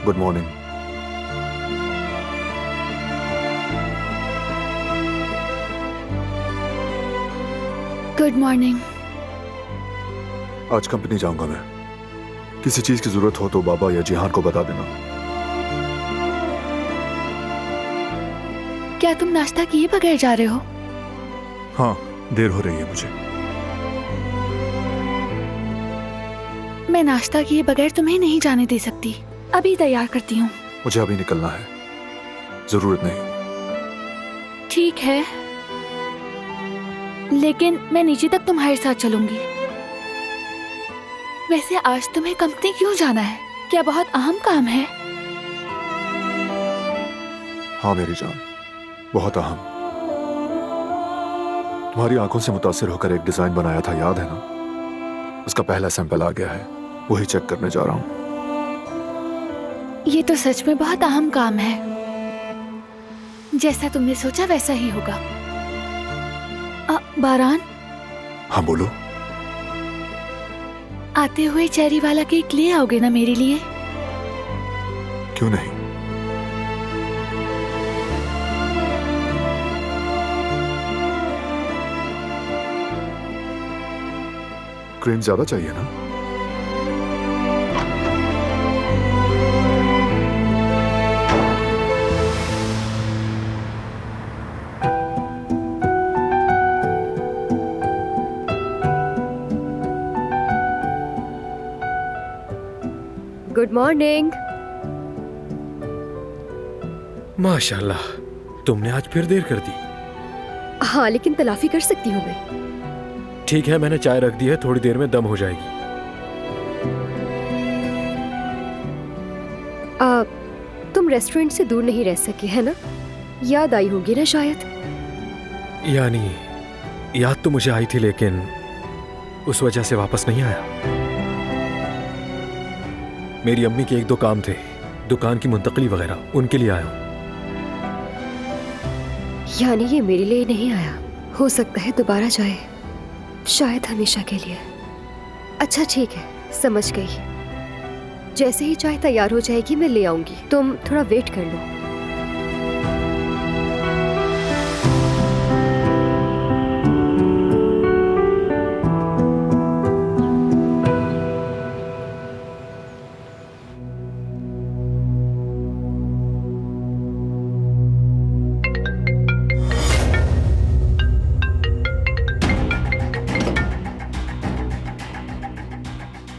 Good morning. Good morning. आज company जाऊंगा मैं। किसी चीज की जरूरत हो तो बाबा या जिहान को बता देना। क्या तुम नाश्ता किए बगैर जा रहे हो? हाँ, देर हो रही है मुझे। मैं नाश्ता किए बगैर तुम्हें नहीं जाने दे सकती। अभी तैयार करती हूँ। मुझे अभी निकलना है, जरूरत नहीं। ठीक है, लेकिन मैं नीचे तक तुम्हारे साथ चलूंगी। वैसे आज तुम्हें कंपनी क्यों जाना है? क्या बहुत अहम काम है? हाँ मेरी जान, बहुत अहम। तुम्हारी आंखों से मुतासिर होकर एक डिजाइन बनाया था, याद है ना? उसका पहला सैंपल आ गया है, वही चेक करने जा रहा हूँ। ये तो सच में बहुत अहम काम है। जैसा तुमने सोचा वैसा ही होगा। बारान, हाँ बोलो। आते हुए चेरी वाला केक ले आओगे ना मेरे लिए? क्यों नहीं। क्रीम ज्यादा चाहिए ना? Good morning. माशाल्लाह, तुमने आज फिर देर कर दी। हाँ, लेकिन तलाफी कर सकती हूँ मैं। ठीक है, मैंने चाय रख दी है, थोड़ी देर में दम हो जाएगी। तुम रेस्टोरेंट से दूर नहीं रह सके, है ना? याद आई होगी ना शायद। यानी याद तो मुझे आई थी, लेकिन उस वजह से वापस नहीं आया। मेरी अम्मी के एक दो काम थे, दुकान की मुंतकली वगैरह, उनके लिए आया हूं। यानी ये मेरे लिए नहीं आया। हो सकता है दोबारा जाए, शायद हमेशा के लिए। अच्छा ठीक है, समझ गई। जैसे ही चाय तैयार हो जाएगी मैं ले आऊंगी, तुम थोड़ा वेट कर लो।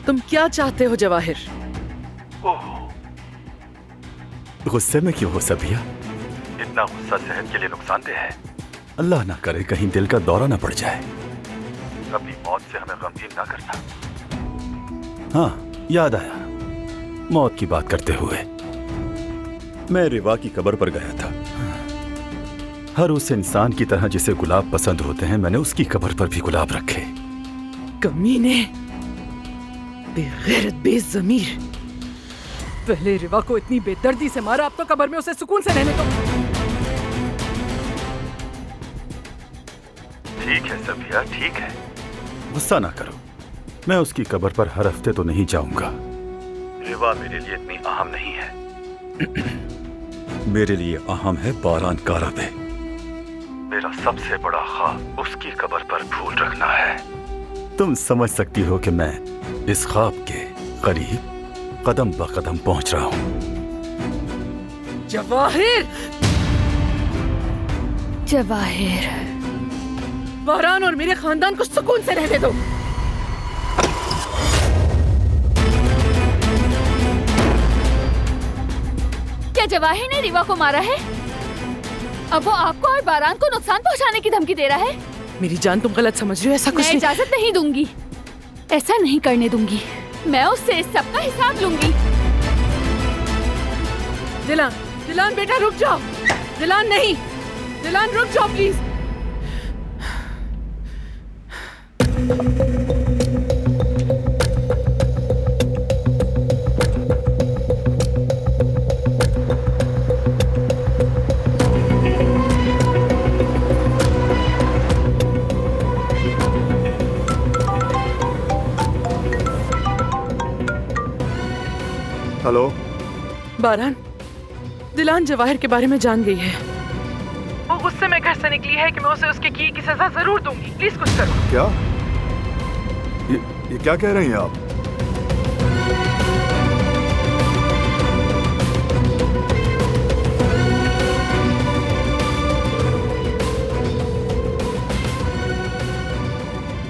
तुम क्या चाहते हो जवाहिर? गुस्से में क्यों हो सबिया? इतना गुस्सा सेहत के लिए नुकसानदेह है। अल्लाह ना करे कहीं दिल का दौरा ना पड़ जाए। अपनी मौत से हमें गमगीन ना करना। हाँ, याद आया मौत की बात करते हुए। मैं रिवा की कब्र पर गया था। हर उस इंसान की तरह जिसे गुलाब पसंद होते हैं, मैंने उसकी कब्र पर भी गुलाब रखे। कमीने, बेगैरत, बेज़मीर। पहले रिवा को इतनी बेदर्दी से मारा, अब तो कब्र में उसे सुकून से रहने दो। ठीक है सबिया, ठीक है। गुस्सा ना करो, मैं उसकी कब्र पर हर हफ्ते तो नहीं जाऊंगा। रिवा मेरे लिए इतनी अहम नहीं है। मेरे लिए अहम है बारान काराबे। मेरा सबसे बड़ा ख्वाब उसकी कब्र पर फूल रखना है। तुम समझ सकती हो कि मैं इस ख्वाब के करीब कदम ब कदम पहुंच रहा हूं। जवाहिर, जवाहिर, बारान और मेरे खानदान को सुकून से रहने दो। क्या जवाहिर ने रिवा को मारा है? अब वो आपको और बारान को नुकसान पहुंचाने की धमकी दे रहा है। मेरी जान, तुम गलत समझ रही हो, ऐसा कुछ मैं नहीं। इजाजत नहीं दूंगी, ऐसा नहीं करने दूंगी। मैं उससे इस सब का हिसाब लूंगी। दिलान, दिलान बेटा रुक जाओ। दिलान नहीं, दिलान रुक जाओ प्लीज। हेलो, बारान, दिलान जवाहिर के बारे में जान गई है। वो गुस्से में घर से निकली है कि मैं उसे उसके किए की सजा जरूर दूंगी। प्लीज कुछ करो। क्या? ये क्या कह रही हैं आप?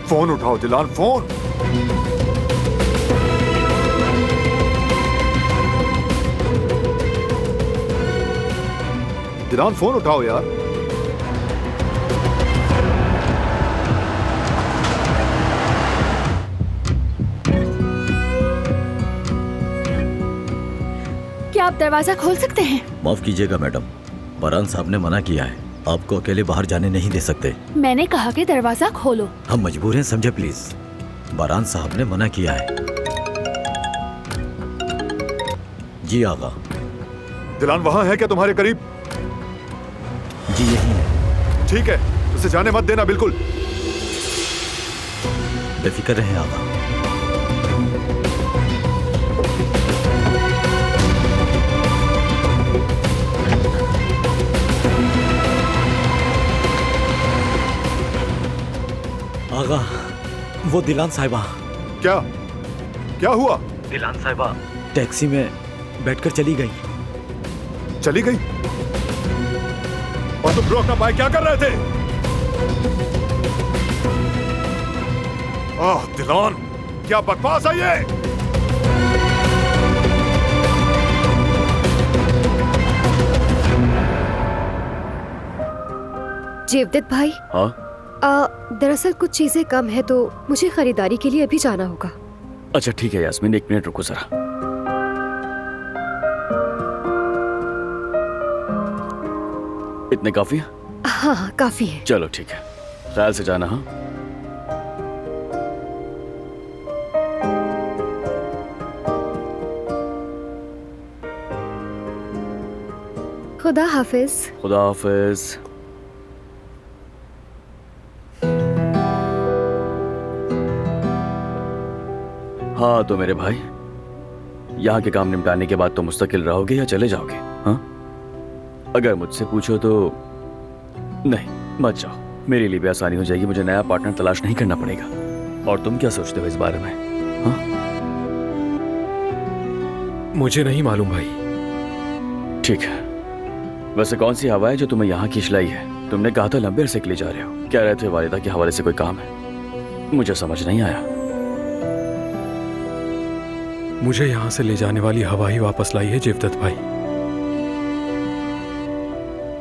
फोन उठाओ दिलान, फोन। दिलान फोन उठाओ यार। क्या आप दरवाजा खोल सकते हैं? माफ कीजिएगा मैडम, बारान साहब ने मना किया है, आपको अकेले बाहर जाने नहीं दे सकते। मैंने कहा कि दरवाजा खोलो। हम मजबूर हैं, समझे प्लीज। बारान साहब ने मना किया है। जी आगा। दिलान वहां है क्या तुम्हारे करीब? जी यही है। ठीक है, उसे जाने मत देना बिल्कुल। बेफिक्र रहें आगा। आगा, वो दिलान साहिबा। क्या? क्या हुआ? दिलान साहिबा टैक्सी में बैठकर चली गई। चली गई? और तुम रोक ना पाए, क्या कर रहे थे? आह दिलान, क्या बकवास है ये? जेवदत्त भाई। हाँ? दरअसल कुछ चीजें कम है तो मुझे खरीदारी के लिए अभी जाना होगा। अच्छा ठीक है यास्मीन, एक मिनट रुको जरा। इतने काफी है? हाँ हाँ काफी है। चलो ठीक है, ख्याल से जाना। हाँ खुदा हाफिज। खुदा हाफिज। हाँ तो मेरे भाई, यहाँ के काम निपटाने के बाद तो मुस्तकिल रहोगे या चले जाओगे? हाँ, अगर मुझसे पूछो तो नहीं, मत जाओ। मेरे लिए भी आसानी हो जाएगी, मुझे नया पार्टनर तलाश नहीं करना पड़ेगा। और तुम क्या सोचते हो इस बारे में? हाँ? मुझे नहीं मालूम भाई। ठीक है, वैसे कौन सी हवा है जो तुम्हें यहाँ खींच लाई है? तुमने कहा था लंबे अरसे के लिए जा रहे हो, कह रहे थे वालिदा के हवाले से कोई काम है। मुझे समझ नहीं आया। मुझे यहाँ से ले जाने वाली हवा ही वापस लाई है जेवदत्त भाई।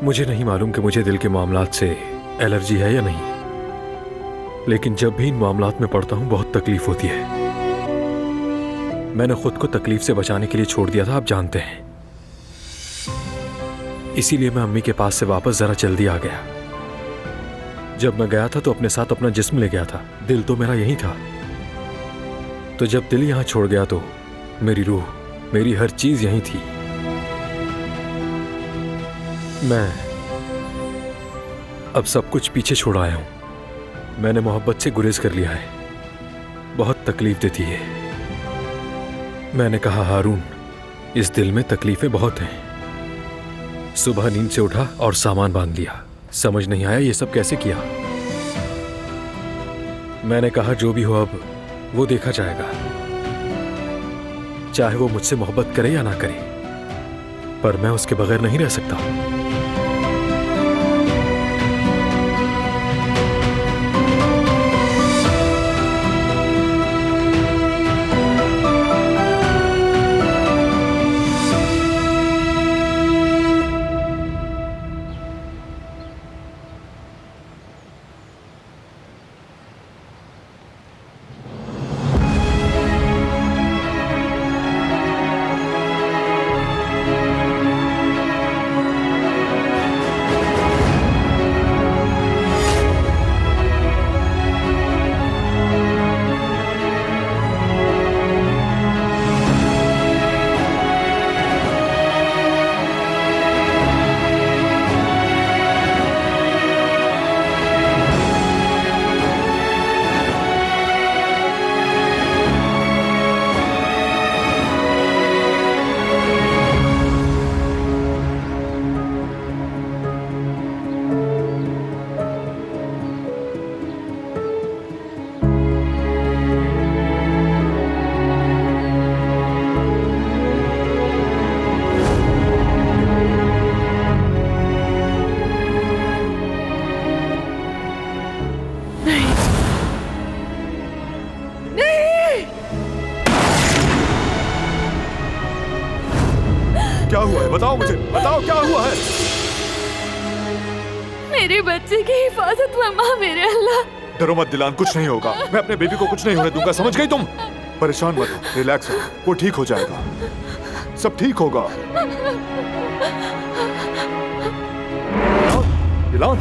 मुझे नहीं मालूम कि मुझे दिल के मामलात से एलर्जी है या नहीं, लेकिन जब भी इन मामलात में पड़ता हूँ बहुत तकलीफ होती है। मैंने खुद को तकलीफ से बचाने के लिए छोड़ दिया था, आप जानते हैं। इसीलिए मैं अम्मी के पास से वापस जरा जल्दी आ गया। जब मैं गया था तो अपने साथ अपना जिस्म ले गया था, दिल तो मेरा यही था। तो जब दिल यहां छोड़ गया तो मेरी रूह, मेरी हर चीज यहीं थी। मैं अब सब कुछ पीछे छोड़ आया हूं। मैंने मोहब्बत से गुरेज कर लिया है, बहुत तकलीफ देती है। मैंने कहा हारून, इस दिल में तकलीफें बहुत हैं। सुबह नींद से उठा और सामान बांध लिया। समझ नहीं आया ये सब कैसे किया। मैंने कहा जो भी हो अब वो देखा जाएगा, चाहे वो मुझसे मोहब्बत करे या ना करे, पर मैं उसके बगैर नहीं रह सकता। क्या हुआ है? बताओ मुझे, बताओ क्या हुआ है? मेरे बच्चे की हिफाजत में माँ, मेरे अल्लाह। डरो मत दिलान, कुछ नहीं होगा। मैं अपने बेबी को कुछ नहीं होने दूंगा, समझ गई तुम? परेशान मत हो, रिलैक्स हो, वो ठीक हो जाएगा, सब ठीक होगा। दिलान,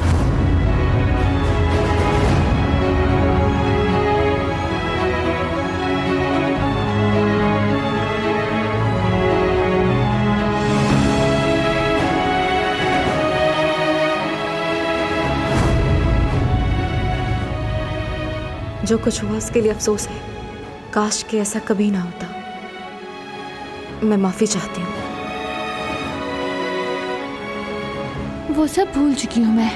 जो कुछ हुआ उसके लिए अफसोस है। काश कि ऐसा कभी ना होता। मैं माफी चाहती हूँ। वो सब भूल चुकी हूँ मैं।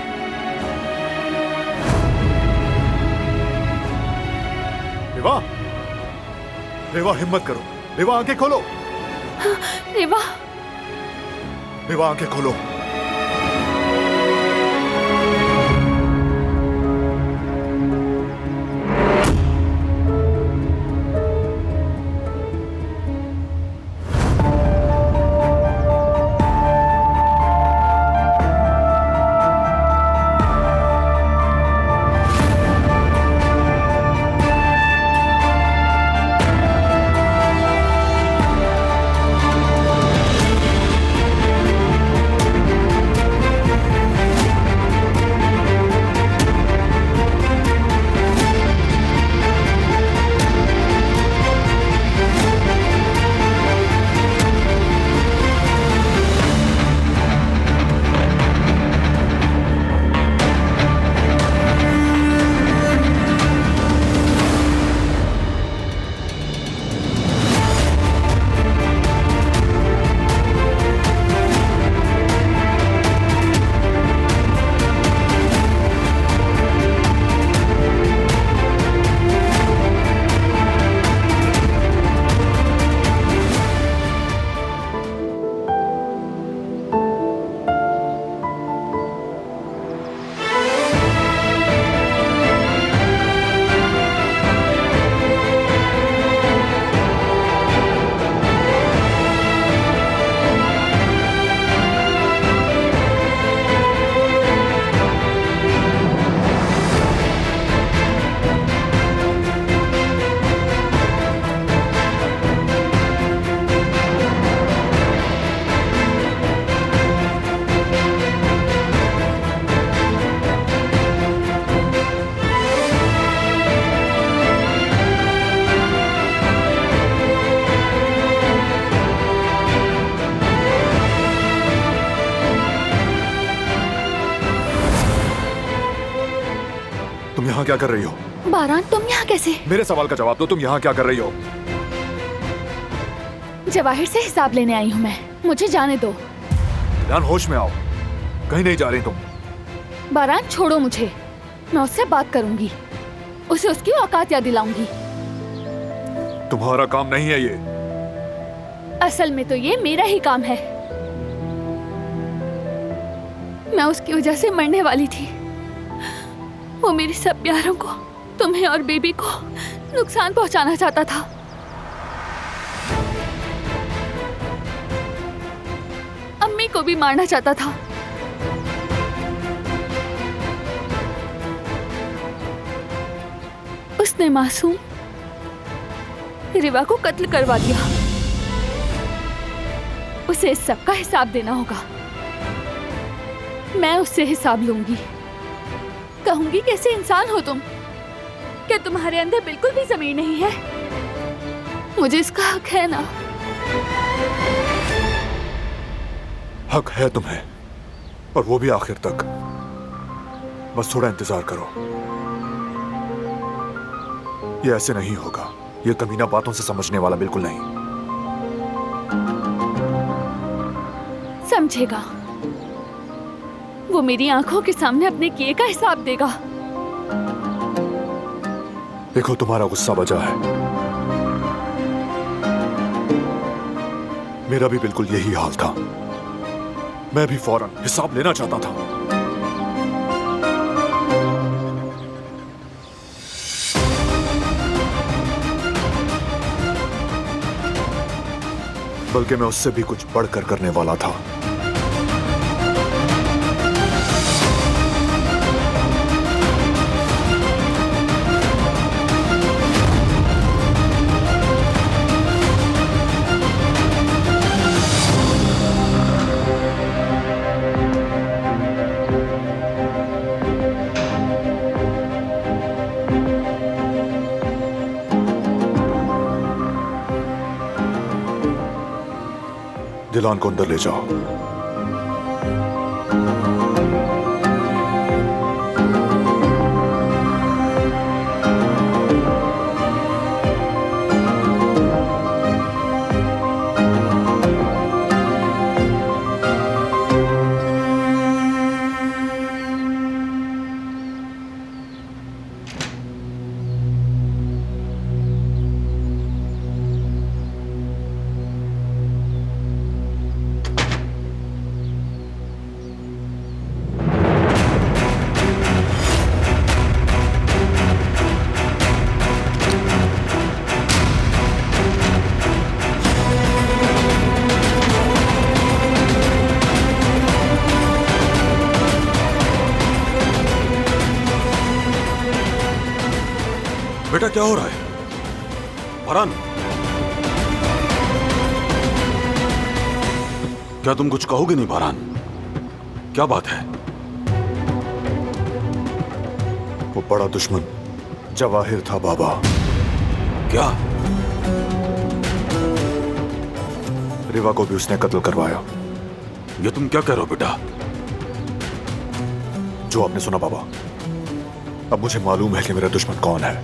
रेवा, रेवा हिम्मत करो, रेवा आंखें खोलो। रेवा, रेवा आंखें खोलो। तुम यहाँ क्या कर रही हो? बारान, तुम यहाँ कैसे? मेरे सवाल का जवाब दो, तुम यहाँ क्या कर रही हो? जवाहिर से हिसाब लेने आई हूँ मैं, मुझे जाने दो। दिलान, होश में आओ, कहीं नहीं जा रही तुम। बारान, छोड़ो मुझे, मैं उससे बात करूंगी, उसे उसकी औकात याद दिलाऊंगी। तुम्हारा काम नहीं है ये। असल में तो ये मेरा ही काम है। मैं उसकी वजह से मरने वाली थी। वो मेरे सब प्यारों को, तुम्हें और बेबी को नुकसान पहुंचाना चाहता था। अम्मी को भी मारना चाहता था। उसने मासूम रिवा को कत्ल करवा दिया। उसे इस सब का हिसाब देना होगा। मैं उससे हिसाब लूंगी। कहूंगी, कैसे इंसान हो तुम? क्या तुम्हारे अंदर बिल्कुल भी ज़मीर नहीं है? मुझे इसका हक है ना? हक है तुम्हें, और वो भी आखिर तक। बस थोड़ा इंतजार करो। ये ऐसे नहीं होगा। ये कमीना बातों से समझने वाला बिल्कुल नहीं। समझेगा। वो मेरी आंखों के सामने अपने किए का हिसाब देगा। देखो, तुम्हारा गुस्सा बचा है, मेरा भी बिल्कुल यही हाल था। मैं भी फौरन हिसाब लेना चाहता था। बल्कि मैं उससे भी कुछ बढ़कर करने वाला था। दिलान को अंदर ले जाओ। बेटा क्या हो रहा है? फरहान, क्या तुम कुछ कहोगे नहीं? फरहान, क्या बात है? वो बड़ा दुश्मन जवाहिर था बाबा। क्या? रिवा को भी उसने कत्ल करवाया। ये तुम क्या कह रहे हो बेटा? जो आपने सुना बाबा, अब मुझे मालूम है कि मेरा दुश्मन कौन है।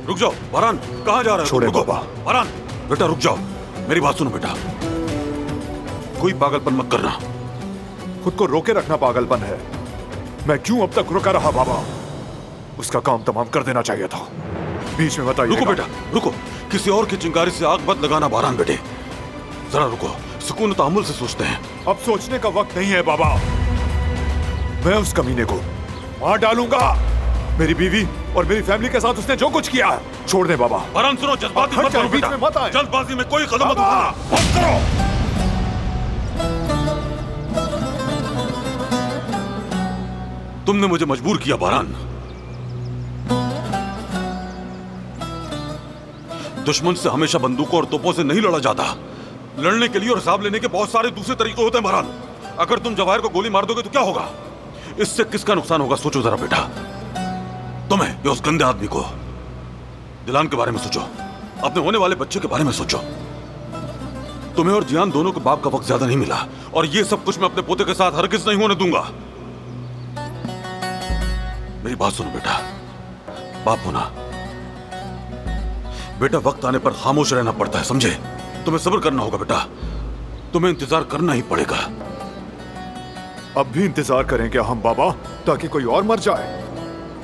रुक जाओ फरहान, कहां जा रहे हो? छोड़े बाबा। फरहान बेटा रुक जाओ, मेरी बात सुनो बेटा। कोई पागलपन मत करना। खुद को रोके रखना पागलपन है। मैं क्यों अब तक रुका रहा बाबा? उसका काम तमाम कर देना चाहिए था। बीच में बताइए। रुको बेटा रुको, किसी और की चिंगारी से आग मत लगाना फरहान बेटे। जरा रुको, सुकून तहम्मुल से सोचते हैं। अब सोचने का वक्त नहीं है बाबा। मैं उस कमीने को मार डालूंगा। मेरी बीवी और मेरी फैमिली के साथ उसने जो कुछ किया है, छोड़ दे बाबा। फरहान सुनो, जल्दबाजी मत करो बेटा। जल्दबाजी में कोई कदम मत उठाना। बंद करो। तुमने मुझे मजबूर किया फरहान। दुश्मन से हमेशा बंदूकों और तोपों से नहीं लड़ा जाता। लड़ने के लिए और हिसाब लेने के बहुत सारे दूसरे तरीके होते हैं फरहान। अगर तुम जवाहिर को गोली मार दोगे तो क्या होगा? इससे किसका नुकसान होगा? सोचो जरा बेटा। तुम्हें या उस गंदे आदमी को? दिलान के बारे में सोचो, अपने होने वाले बच्चे के बारे में सोचो। तुम्हें और जियान दोनों को बाप का वक्त ज्यादा नहीं मिला, और ये सब कुछ मैं अपने पोते के साथ हरगिज नहीं होने दूंगा। मेरी बात सुनो बेटा, बाप होना बेटा वक्त आने पर खामोश रहना पड़ता है, समझे? तुम्हें सब्र करना होगा बेटा। तुम्हें इंतजार करना ही पड़ेगा। अब भी इंतजार करें क्या हम बाबा, ताकि कोई और मर जाए?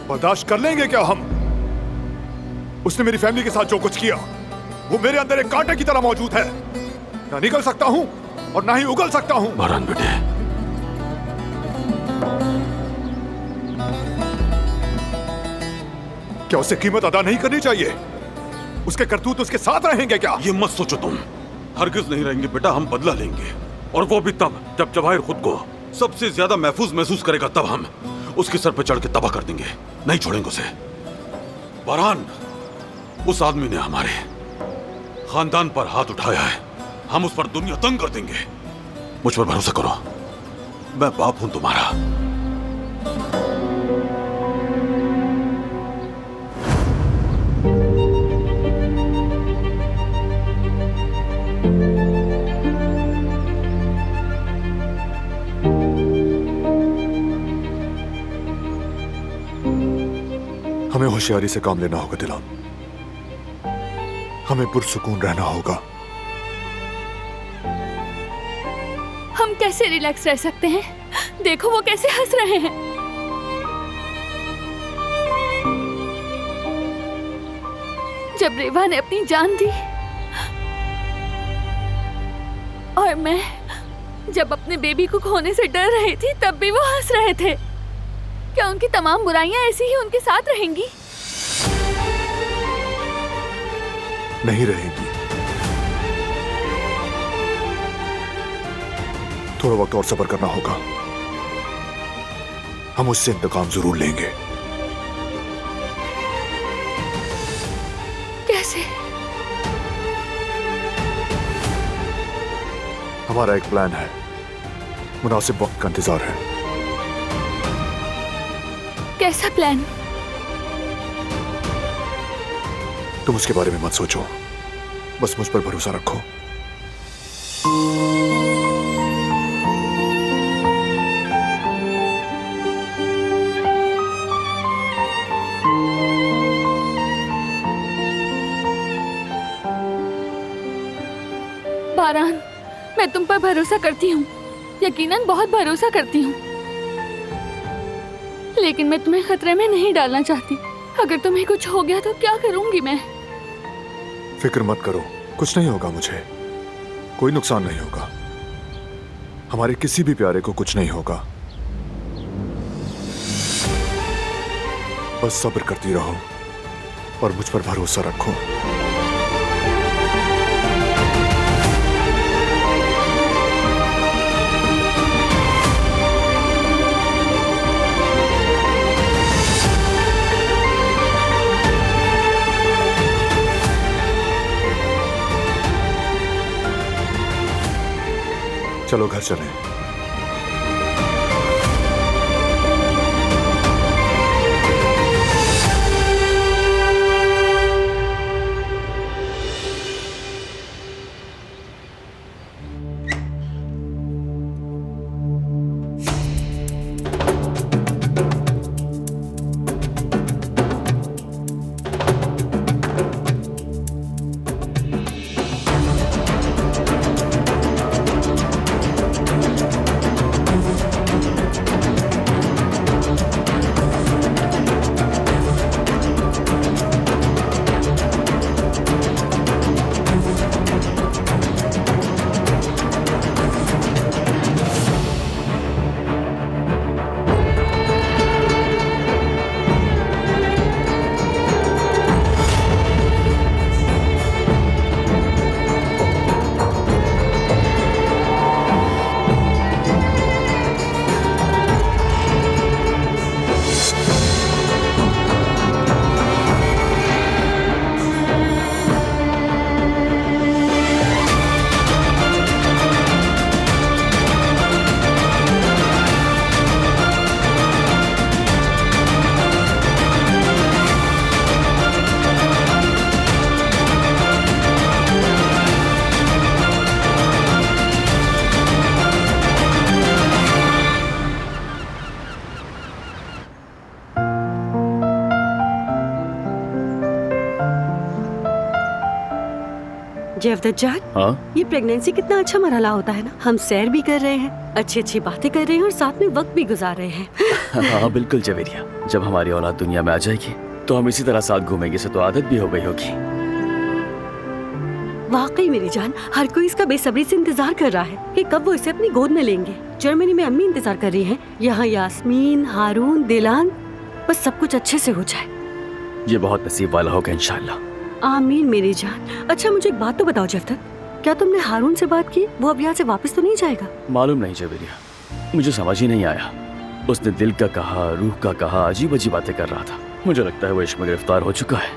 बर्दाश्त कर लेंगे क्या हम? उसने मेरी फैमिली के साथ जो कुछ किया, वो मेरे अंदर एक कांटे की तरह मौजूद है। ना निकल सकता हूं और ना ही उगल सकता हूं। फरहान बेटे, क्या उससे कीमत अदा नहीं करनी चाहिए? उसके करतूत उसके साथ रहेंगे क्या? ये मत सोचो तुम। हरगिज नहीं रहेंगे बेटा, हम बदला लेंगे। और वो भी तब जब जवाहिर खुद को सबसे ज्यादा महफूज महसूस करेगा, तब हम उसके सर पे चढ़ के तबाह कर देंगे। नहीं छोड़ेंगे उसे। फरहान, उस आदमी ने हमारे खानदान पर हाथ उठाया है। हम उस पर दुनिया तंग कर देंगे। मुझ पर भरोसा करो, मैं बाप हूं तुम्हारा। हमें होशियारी से काम लेना होगा दिलान। हमें पुरसुकून रहना होगा। हम कैसे रिलैक्स रह सकते हैं? देखो वो कैसे हंस रहे हैं। जब रेवा ने अपनी जान दी और मैं जब अपने बेबी को खोने से डर रही थी, तब भी वो हंस रहे थे। क्या उनकी तमाम बुराइयां ऐसी ही उनके साथ रहेंगी? नहीं रहेंगी। थोड़ा वक्त और सब्र करना होगा। हम उससे इंतकाम जरूर लेंगे। कैसे? हमारा एक प्लान है, मुनासिब वक्त का इंतजार है। कैसा प्लान? तुम उसके बारे में मत सोचो, बस मुझ पर भरोसा रखो। बारान, मैं तुम पर भरोसा करती हूँ, यकीनन बहुत भरोसा करती हूँ, लेकिन मैं तुम्हें खतरे में नहीं डालना चाहती। अगर तुम्हें कुछ हो गया तो क्या करूंगी मैं? फिक्र मत करो, कुछ नहीं होगा मुझे, कोई नुकसान नहीं होगा। हमारे किसी भी प्यारे को कुछ नहीं होगा। बस सब्र करती रहो और मुझ पर भरोसा रखो। चलो घर चलें। जयवदत, हाँ? ये प्रेगनेंसी कितना अच्छा मरहला होता है ना। हम सैर भी कर रहे हैं, अच्छी अच्छी बातें कर रहे हैं और साथ में वक्त भी गुजार रहे हैं। हाँ बिल्कुल जवेरिया, जब हमारी औलाद दुनिया में आ जाएगी तो हम इसी तरह साथ घूमेंगे, से तो आदत भी हो गई होगी। वाकई मेरी जान, हर कोई इसका बेसब्री से इंतजार कर रहा है कि कब वो इसे अपनी गोद में लेंगे। जर्मनी में अम्मी इंतजार कर रही हैं, यहाँ यास्मीन, हारून, दिलान, बस सब कुछ अच्छे से हो जाए। ये बहुत नसीब वाला होगा इंशाल्लाह। आमीन मेरी जान। अच्छा मुझे एक बात तो बताओ जयवदत, क्या तुमने हारून से बात की? वो अब यहाँ से वापस तो नहीं जाएगा? मालूम नहीं जवेरिया, मुझे समझ ही नहीं आया। उसने दिल का कहा, रूह का कहा, अजीब अजीब बातें कर रहा था। मुझे लगता है वो इश्क में गिरफ्तार हो चुका है।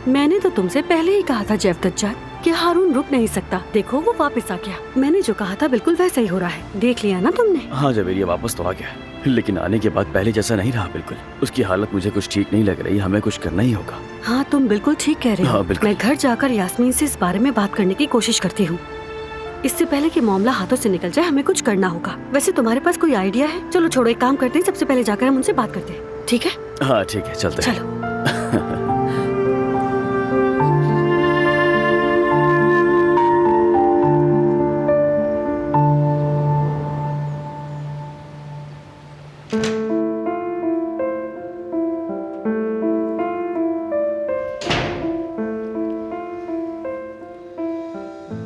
मैंने तो तुमसे पहले ही कहा था जयवदत जान कि हारून रुक नहीं सकता। देखो वो वापस आ गया। मैंने जो कहा था बिल्कुल वैसा ही हो रहा है, देख लिया ना तुमने? हाँ जवेरिया, वापस तो आ गया, लेकिन आने के बाद पहले जैसा नहीं रहा। बिल्कुल उसकी हालत मुझे कुछ ठीक नहीं लग रही। हमें कुछ करना ही होगा। हाँ तुम बिल्कुल ठीक कह रहे हो। हाँ, बिल्कुल। मैं घर जाकर यास्मीन से इस बारे में बात करने की कोशिश करती हूँ। इससे पहले कि मामला हाथों से निकल जाए हमें कुछ करना होगा। वैसे तुम्हारे पास कोई आइडिया है? चलो छोड़ो, एक काम करते हैं, सबसे पहले जाकर हम उनसे बात करते हैं, ठीक है? हाँ ठीक है, चलते हैं। चलो।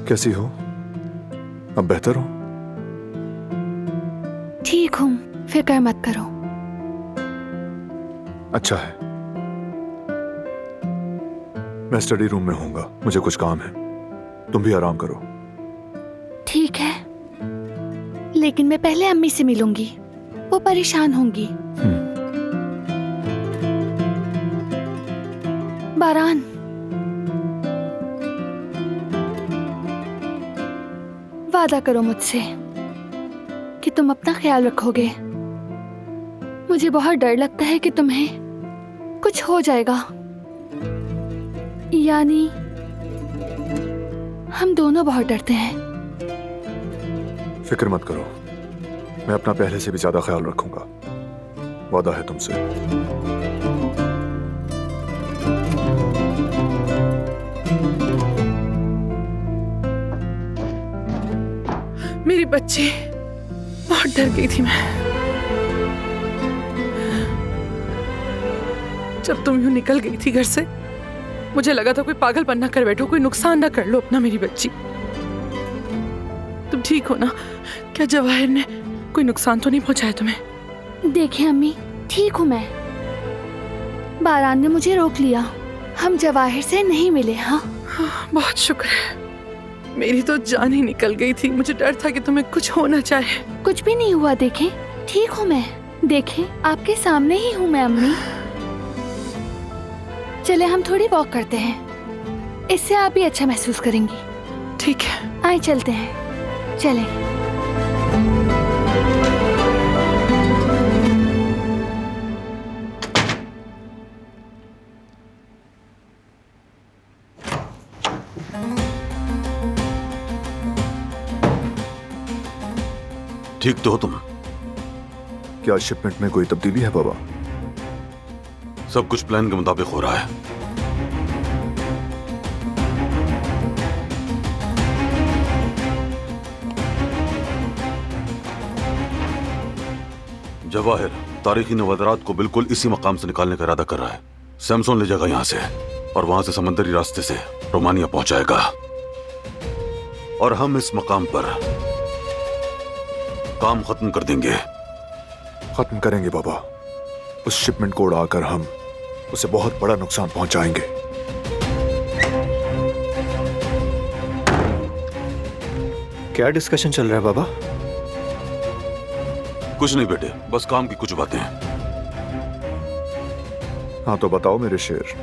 कैसी हो? अब बेहतर हो? ठीक हूँ, फिक्र मत करो। अच्छा है, मैं स्टडी रूम में होऊंगा, मुझे कुछ काम है। तुम भी आराम करो। ठीक है, लेकिन मैं पहले अम्मी से मिलूंगी, वो परेशान होंगी। बारान, वादा करो मुझसे कि तुम अपना ख्याल रखोगे। मुझे बहुत डर लगता है कि तुम्हें कुछ हो जाएगा, यानी हम दोनों बहुत डरते हैं। फिक्र मत करो, मैं अपना पहले से भी ज्यादा ख्याल रखूंगा, वादा है तुमसे। मेरी बच्ची, बहुत डर गई थी मैं जब तुम यूं निकल गई थी घर से। मुझे लगा था कोई पागलपन ना कर बैठो, कोई नुकसान ना कर लो अपना। मेरी बच्ची, तुम ठीक हो ना? क्या जवाहिर ने कोई नुकसान तो नहीं पहुंचाया तुम्हें? देखिए अम्मी, ठीक हूँ मैं। बारान ने मुझे रोक लिया, हम जवाहिर से नहीं मिले। हाँ, बहुत शुक्र है, मेरी तो जान ही निकल गई थी। मुझे डर था कि तुम्हें कुछ होना चाहे। कुछ भी नहीं हुआ, देखें ठीक हूँ मैं। देखें आपके सामने ही हूँ मैं अम्मी। चले हम थोड़ी वॉक करते हैं, इससे आप भी अच्छा महसूस करेंगी। ठीक है, आए चलते हैं, चलें। ठीक तो हो तुम? क्या शिपमेंट में कोई तब्दीली है बाबा? सब कुछ प्लान के मुताबिक हो रहा है। जवाहिर तारीखी नवादरात को बिल्कुल इसी मकाम से निकालने का इरादा कर रहा है। सैमसोन ले जाएगा यहां से और वहां से समंदरी रास्ते से रोमानिया पहुंचाएगा, और हम इस मकाम पर काम खत्म कर देंगे। खत्म करेंगे बाबा। उस शिपमेंट को उड़ाकर हम उसे बहुत बड़ा नुकसान पहुंचाएंगे। क्या डिस्कशन चल रहा है बाबा? कुछ नहीं बेटे, बस काम की कुछ बातें हैं। हाँ तो बताओ मेरे शेर,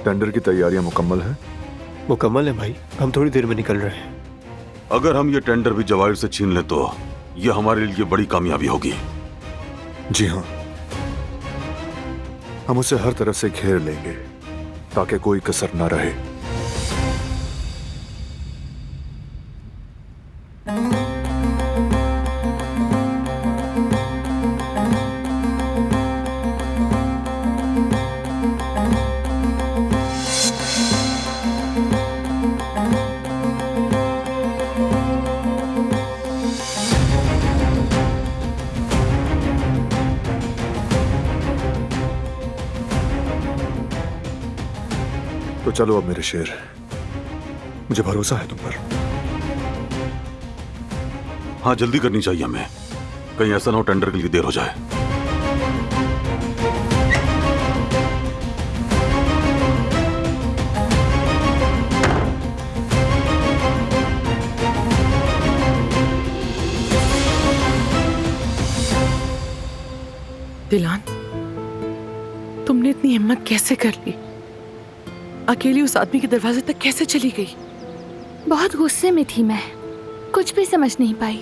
टेंडर की तैयारियां मुकम्मल हैं? मुकम्मल है भाई, हम थोड़ी देर में निकल रहे हैं। अगर हम ये टेंडर भी जवाहिर से छीन लें तो ये हमारे लिए बड़ी कामयाबी होगी। जी हाँ, हम उसे हर तरफ से घेर लेंगे ताकि कोई कसर ना रहे। तो चलो अब मेरे शेर, मुझे भरोसा है तुम पर। हाँ जल्दी करनी चाहिए हमें, कहीं ऐसा ना हो टेंडर के लिए देर हो जाए। दिलान, तुमने इतनी हिम्मत कैसे कर ली? अकेली उस आदमी के दरवाजे तक कैसे चली गई? बहुत गुस्से में थी मैं, कुछ भी समझ नहीं पाई।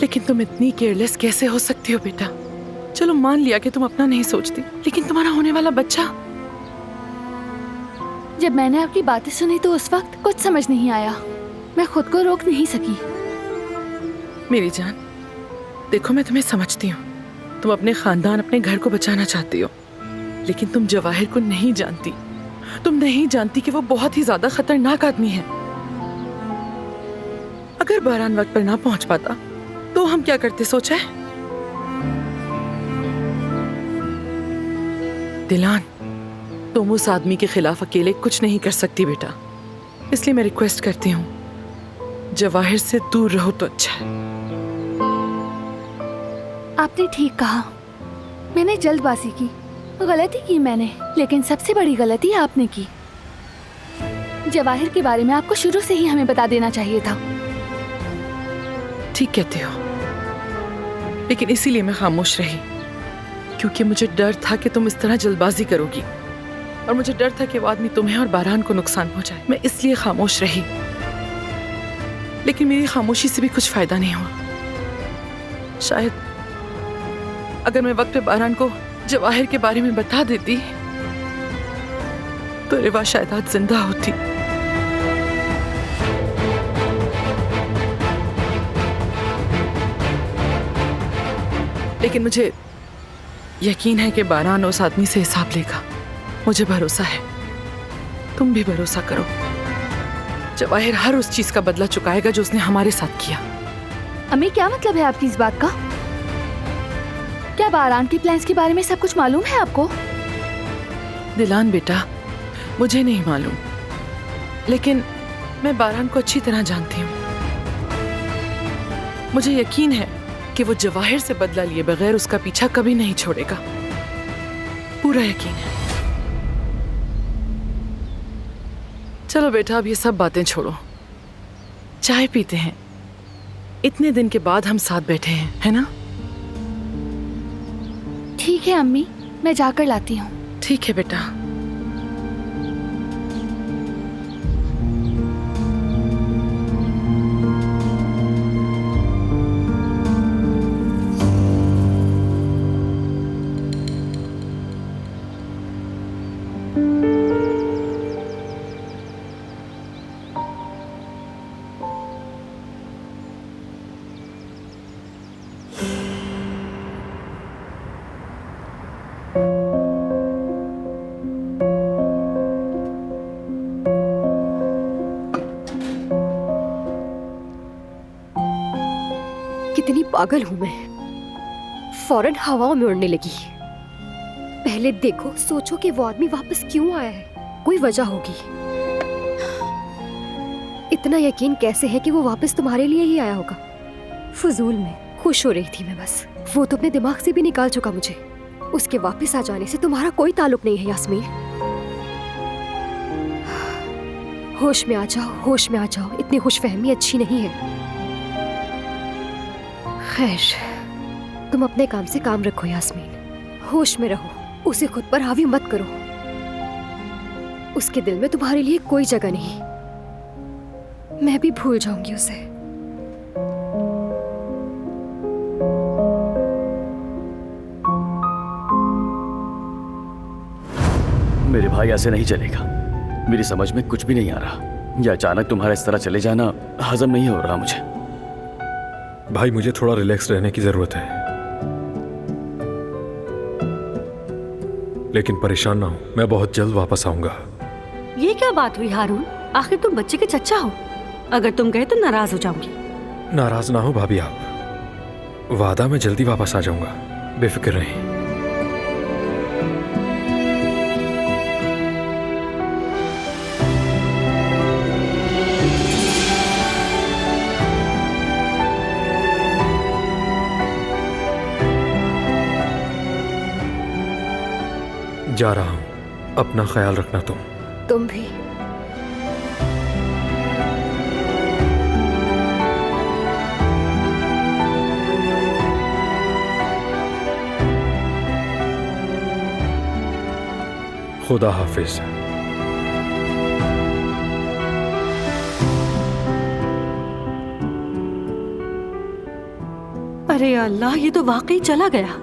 लेकिन तुम इतनी केयरलेस कैसे हो सकती हो बेटा? चलो मान लिया कि तुम अपना नहीं सोचती, लेकिन तुम्हारा होने वाला बच्चा। जब मैंने आपकी बातें सुनी तो उस वक्त कुछ समझ नहीं आया, मैं खुद को रोक नहीं सकी। मेरी जान, देखो मैं तुम्हें समझती हूँ, तुम अपने खानदान, अपने घर को बचाना चाहती हो, लेकिन तुम जवाहिर को नहीं जानती। तुम नहीं जानती कि वो बहुत ही ज्यादा खतरनाक आदमी है। अगर बारान वक्त पर ना पहुंच पाता तो हम क्या करते, सोचा है? दिलान, तुम उस आदमी के खिलाफ अकेले कुछ नहीं कर सकती बेटा, इसलिए मैं रिक्वेस्ट करती हूँ जवाहिर से दूर रहो तो अच्छा है। आपने ठीक कहा, मैंने जल्दबाजी की, गलती की मैंने, लेकिन सबसे बड़ी गलती आपने की। जवाहिर के बारे में आपको शुरू से ही हमें बता देना चाहिए था। ठीक कहते हो, लेकिन इसीलिए मैं खामोश रही, क्योंकि मुझे डर था कि तुम इस तरह जल्दबाजी करोगी, और मुझे डर था कि वो आदमी तुम्हें और बारहान को नुकसान पहुंचाए। मैं इसलिए खामोश रही, लेकिन मेरी खामोशी से भी कुछ फायदा नहीं हुआ। शायद अगर मैं वक्त पे बारहान को जवाहिर के बारे में बता देती तो रिवा शायद आज जिंदा होती। लेकिन मुझे यकीन है कि बारहान उस आदमी से हिसाब लेगा। मुझे भरोसा है, तुम भी भरोसा करो। जवाहिर हर उस चीज का बदला चुकाएगा जो उसने हमारे साथ किया। अम्मी, क्या मतलब है आपकी इस बात का? क्या बारहान के प्लान्स के बारे में सब कुछ मालूम है आपको? दिलान बेटा, मुझे नहीं मालूम, लेकिन मैं बारहान को अच्छी तरह जानती हूँ। मुझे यकीन है कि वो जवाहिर से बदला लिए बगैर उसका पीछा कभी नहीं छोड़ेगा, पूरा यकीन है। चलो बेटा, अब ये सब बातें छोड़ो, चाय पीते हैं। इतने दिन के बाद हम साथ बैठे हैं, है ना? ठीक है अम्मी, मैं जाकर लाती हूँ। ठीक है बेटा। कितनी पागल हूं मैं, फौरन हवाओं में उड़ने लगी। पहले देखो, सोचो कि वो आदमी वापस क्यों आया है, कोई वजह होगी। इतना यकीन कैसे है कि वो वापस तुम्हारे लिए ही आया होगा? फजूल में खुश हो रही थी मैं बस। वो तो अपने दिमाग से भी निकाल चुका मुझे। उसके वापस आ जाने से तुम्हारा कोई ताल्लुक नहीं है यास्मीन। होश में आ जाओ, होश में आ जाओ। इतनी खुशफहमी अच्छी नहीं है। खैर, तुम अपने काम से काम रखो यास्मीन, होश में रहो, उसे खुद पर हावी मत करो। उसके दिल में तुम्हारे लिए कोई जगह नहीं। मैं भी भूल जाऊंगी उसे। मेरे भाई, ऐसे नहीं चलेगा। मेरी समझ में कुछ भी नहीं आ रहा। यह अचानक तुम्हारा इस तरह चले जाना हजम नहीं हो रहा मुझे। भाई, मुझे थोड़ा रिलैक्स रहने की जरूरत है, लेकिन परेशान ना हो, मैं बहुत जल्द वापस आऊंगा। ये क्या बात हुई हारून? आखिर तुम बच्चे के चच्चा हो। अगर तुम गए तो नाराज हो जाऊंगी। नाराज ना हो भाभी आप। वादा, मैं जल्दी वापस आ जाऊंगा, बेफिक्र रहें। जा रहा हूं, अपना ख्याल रखना तुम भी। खुदा हाफिज। अरे अल्लाह, ये तो वाकई चला गया।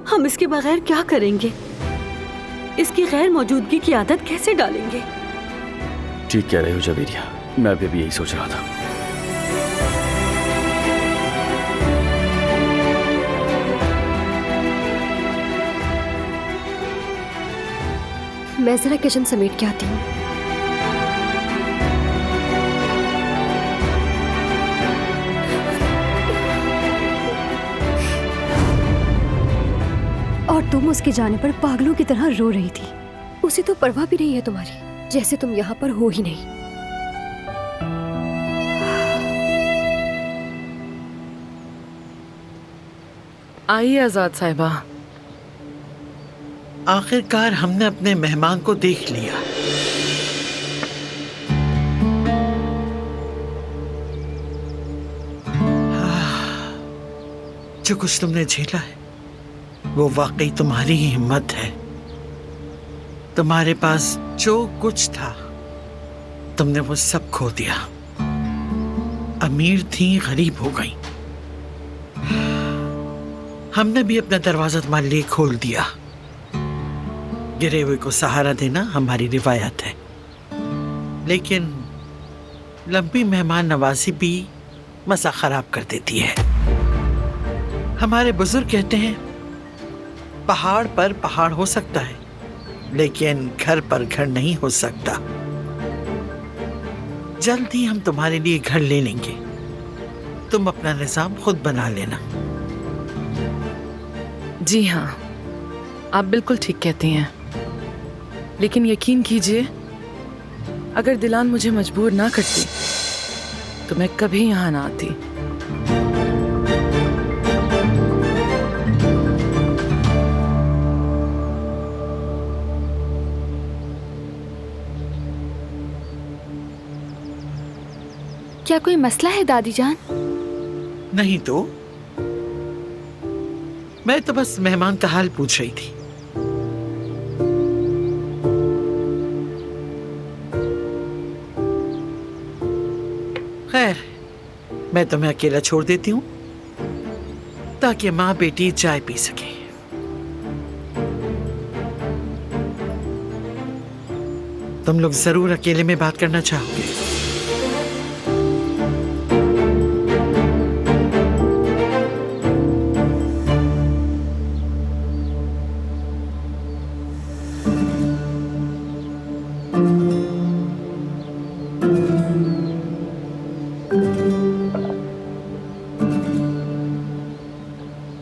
हम इसके बगैर क्या करेंगे? इसकी गैर मौजूदगी की आदत कैसे डालेंगे? ठीक कह रहे हो जवेरिया, मैं भी यही सोच रहा था। मैं जरा किचन समेट के आती हूँ। और तुम उसके जाने पर पागलों की तरह रो रही थी। उसे तो परवाह भी नहीं है तुम्हारी, जैसे तुम यहाँ पर हो ही नहीं। आइए आजाद साहिबा। आखिरकार हमने अपने मेहमान को देख लिया। जो कुछ तुमने झेला है वो वाकई तुम्हारी ही हिम्मत है। तुम्हारे पास जो कुछ था तुमने वो सब खो दिया। अमीर थी, गरीब हो गई। हमने भी अपना दरवाजा तुम्हारे लिए खोल दिया। गिरे हुए को सहारा देना हमारी रिवायत है, लेकिन लंबी मेहमान नवाजी भी मजा खराब कर देती है। हमारे बुजुर्ग कहते हैं पहाड़ पर पहाड़ हो सकता है, लेकिन घर पर घर नहीं हो सकता। जल्द ही हम तुम्हारे लिए घर ले लेंगे। तुम अपना निजाम खुद बना लेना। जी हाँ, आप बिल्कुल ठीक कहती हैं, लेकिन यकीन कीजिए अगर दिलान मुझे मजबूर ना करती तो मैं कभी यहाँ ना आती। क्या कोई मसला है दादी जान? नहीं तो मैं तो बस मेहमान का हाल पूछ रही थी। खैर, मैं तुम्हें अकेला छोड़ देती हूँ ताकि माँ बेटी चाय पी सके। तुम लोग जरूर अकेले में बात करना चाहोगे।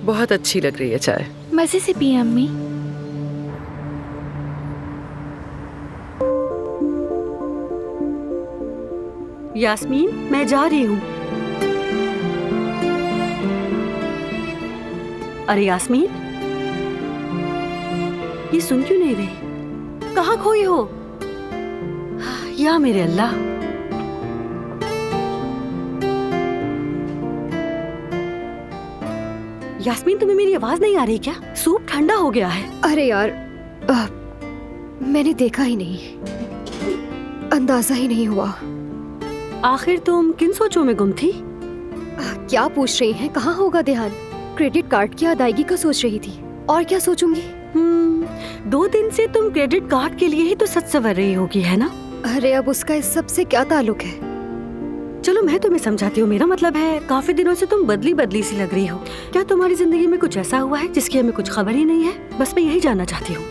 बहुत अच्छी लग रही है चाय। मजे से पिए अम्मी। यास्मीन, मैं जा रही हूँ। अरे यास्मीन, ये सुन क्यों नहीं रही? कहाँ खोई हो? या मेरे अल्लाह। यास्मीन, तुम्हें मेरी आवाज नहीं आ रही क्या? सूप ठंडा हो गया है। अरे यार, मैंने देखा ही नहीं, अंदाजा ही नहीं हुआ। आखिर तुम किन सोचों में गुम थी? क्या पूछ रही हैं? कहाँ होगा ध्यान? क्रेडिट कार्ड की अदायगी का सोच रही थी, और क्या सोचूंगी? 2 दिन से तुम क्रेडिट कार्ड के लिए ही तो सच सवर रही होगी, है ना? अरे अब उसका इस सब से क्या ताल्लुक है? चलो मैं तुम्हें समझाती हूँ। मेरा मतलब है, काफी दिनों से तुम बदली बदली सी लग रही हो। क्या तुम्हारी जिंदगी में कुछ ऐसा हुआ है जिसकी हमें कुछ खबर ही नहीं है? बस मैं यही जानना चाहती हूँ।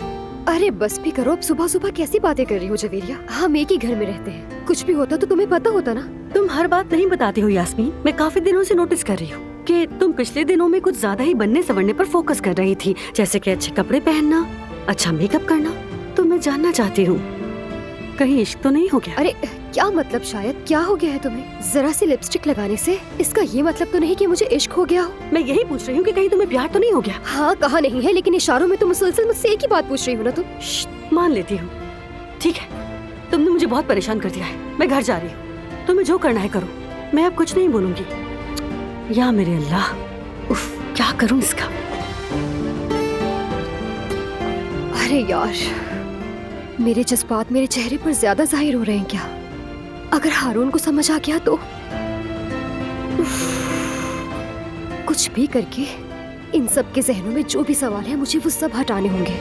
अरे बस भी करो, अब सुबह सुबह कैसी बातें कर रही हो जवेरिया? हम एक ही घर में रहते हैं, कुछ भी होता तो तुम्हें पता होता ना। तुम हर बात नहीं बताती हो यास्मीन। मैं काफी दिनों से नोटिस कर रही हूँ कि तुम पिछले दिनों में कुछ ज्यादा ही बनने संवरने पर फोकस कर रही थी, जैसे कि अच्छे कपड़े पहनना, अच्छा मेकअप करना। तो मैं जानना चाहती हूँ, कहीं इश्क तो नहीं हो गया? अरे क्या मतलब? शायद क्या हो गया है तुम्हें? जरा सी लिपस्टिक लगाने से इसका ये मतलब तो नहीं कि मुझे इश्क हो गया हो। मैं यही पूछ रही हूँ कि कहीं तुम्हें प्यार तो नहीं हो गया? हाँ, कहा नहीं है, लेकिन इशारों में तुम मुसलसल मुझसे एक ही बात पूछ रही हो ना तुम। मान लेती हूँ, ठीक है, तुमने मुझे बहुत परेशान कर दिया है। मैं घर जा रही हूँ, तुम्हें जो करना है करो, मैं अब कुछ नहीं बोलूंगी। या मेरे अल्लाह, उफ, क्या करूँ इसका? अरे यार, मेरे जज्बात मेरे चेहरे पर ज्यादा जाहिर हो रहे हैं क्या? अगर हारून को समझ आ गया तो कुछ भी करके इन सब के जहनों में जो भी सवाल है मुझे वो सब हटाने होंगे।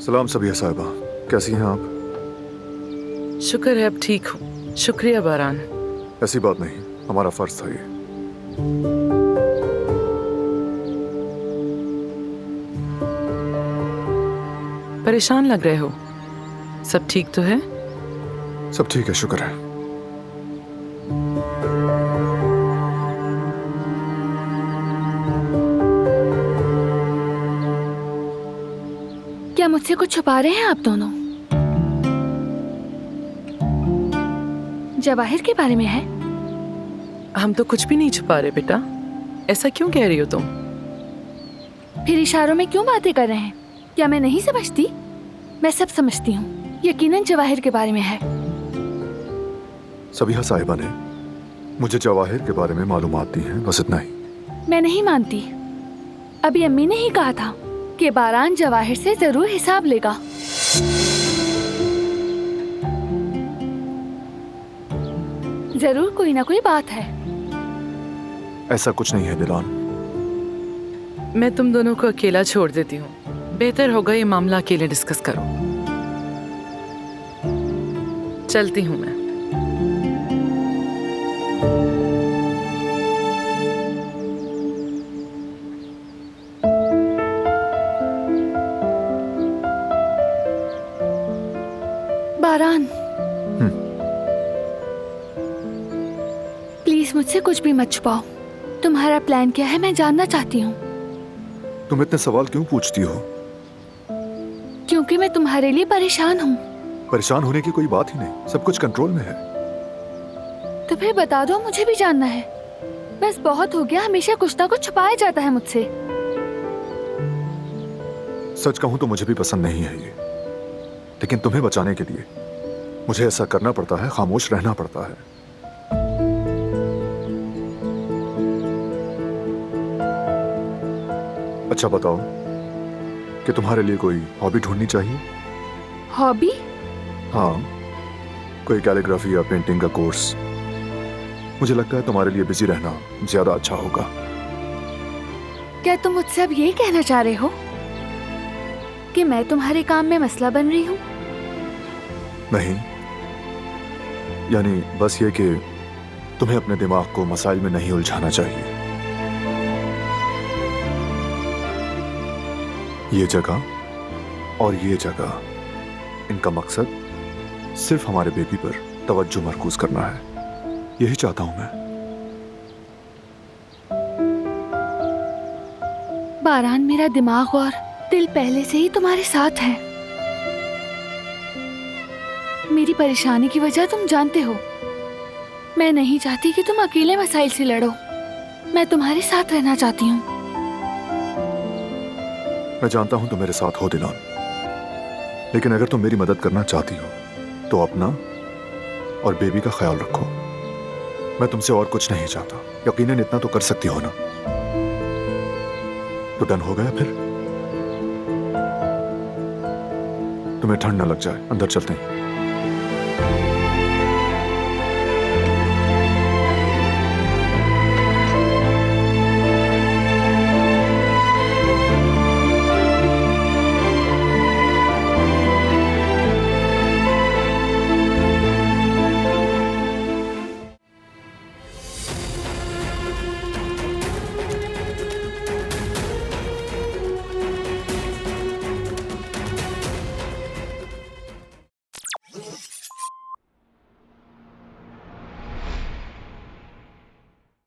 सलाम सबिया साहिबा, कैसी हैं आप? शुक्र है अब ठीक हूँ। शुक्रिया बारान। ऐसी बात नहीं, हमारा फर्ज था ये। परेशान लग रहे हो, सब ठीक तो है? सब ठीक है, शुक्र है। क्या मुझसे कुछ छुपा रहे हैं आप दोनों? जवाहिर के बारे में है? हम तो कुछ भी नहीं छुपा रहे बेटा। ऐसा क्यों कह रही हो तुम? फिर इशारों में क्यों बातें कर रहे हैं? क्या मैं नहीं समझती? मैं सब समझती हूँ। यकीनन जवाहिर के बारे में है। सबिहा साहिबा ने मुझे जवाहिर के बारे में मालूमात दी हैं, बस इतना ही। मैं नहीं मानती। अभी अम्मी ने ही कहा था कि बारान जवाहिर से जरूर हिसाब लेगा। जरूर कोई ना कोई बात है। ऐसा कुछ नहीं है दिलान। मैं तुम दोनों को अकेला छोड़ देती हूँ। बेहतर होगा ये मामला अकेले डिस्कस करो। चलती हूँ मैं। बारान, प्लीज मुझसे कुछ भी मत छुपाओ। तुम्हारा प्लान क्या है, मैं जानना चाहती हूँ। तुम इतने सवाल क्यों पूछती हो? क्योंकि मैं तुम्हारे लिए परेशान हूँ। परेशान होने की कोई बात ही नहीं, सब कुछ कंट्रोल में है। तो फिर बता दो, मुझे भी जानना है। बस बहुत हो गया, हमेशा कुछ ना कुछ छुपाया जाता है मुझसे। सच कहूं तो मुझे भी पसंद नहीं है ये, लेकिन तुम्हें बचाने के लिए मुझे ऐसा करना पड़ता है, खामोश रहना पड़ता है। अच्छा बताओ कि तुम्हारे लिए कोई हॉबी ढूंढनी चाहिए? हॉबी? हाँ, कोई कैलीग्राफी या पेंटिंग का कोर्स। मुझे लगता है तुम्हारे लिए बिजी रहना ज्यादा अच्छा होगा। क्या तुम मुझसे अब ये कहना चाह रहे हो कि मैं तुम्हारे काम में मसला बन रही हूँ? नहीं, यानी बस ये कि तुम्हें अपने दिमाग को मसाइल में नहीं उलझाना चाहिए। ये जगह और ये जगह, इनका मकसद सिर्फ हमारे बेबी पर तवज्जो मरकूज करना है। यही चाहता हूं मैं। बारान, मेरा दिमाग और दिल पहले से ही तुम्हारे साथ है। मेरी परेशानी की वजह तुम जानते हो। मैं नहीं चाहती कि तुम अकेले मसाइल से लड़ो। मैं तुम्हारे साथ रहना चाहती हूँ। मैं जानता हूं तुम मेरे साथ हो दिलान, लेकिन अगर तुम मेरी मदद करना चाहती हो तो अपना और बेबी का ख्याल रखो। मैं तुमसे और कुछ नहीं चाहता। यकीनन इतना तो कर सकती हो ना? तो डन हो गया फिर? तुम्हें ठंड न लग जाए, अंदर चलते हैं।